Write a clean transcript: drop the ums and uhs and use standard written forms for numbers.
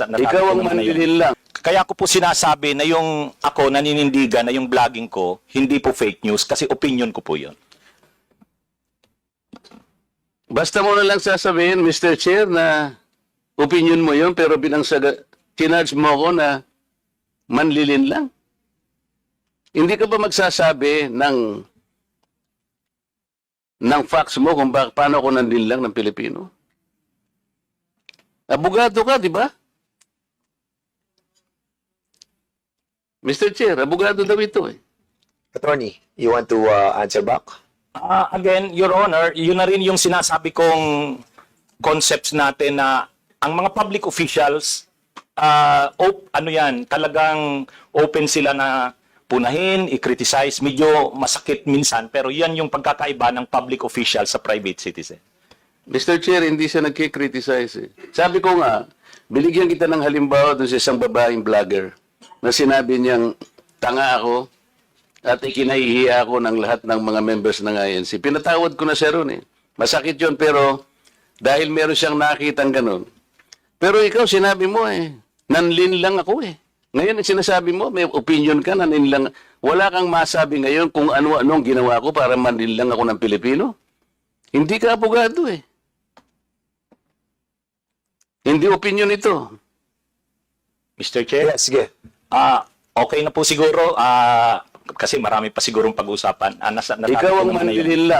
Ikaw ang manlilin lang. Kaya ko po sinasabi na yung ako naninindigan na yung vlogging ko, hindi po fake news kasi opinion ko po yun. Basta mo na lang sasabihin, Mr. Chair, na opinion mo yun, pero bilang kinarge mo ako na manlilin lang. Hindi ka ba magsasabi ng facts mo kung paano ako nanlilin lang ng Pilipino? Abogado ka, di ba? Mr. Chair, abogado daw ito eh. Attorney, you want to answer back? Again, Your Honor, yun na rin yung sinasabi kong concepts natin na ang mga public officials, talagang open sila na punahin, i-criticize. Medyo masakit minsan, pero yan yung pagkakaiba ng public official sa private citizen. Mr. Chair, hindi siya nagkikriticize eh. Sabi ko nga, binigyan kita ng halimbawa doon sa isang babaeng vlogger na sinabi niyang tanga ako at ikinahihiya ako ng lahat ng mga members ng INC. Pinatawad ko na siya ron eh. Masakit yun, pero dahil meron siyang nakitang ganun. Pero ikaw, sinabi mo eh, nanlin lang ako eh. Ngayon, sinasabi mo, may opinion ka, nanlin lang. Wala kang masabi ngayon kung ano-anong ginawa ko para manlin lang ako ng Pilipino. Hindi ka abogado eh. Hindi opinion ito. Mr. Chair? Yes, sige. Okay na po siguro. Kasi marami pa sigurong pag-usapan. Ikaw ang manlilin lang.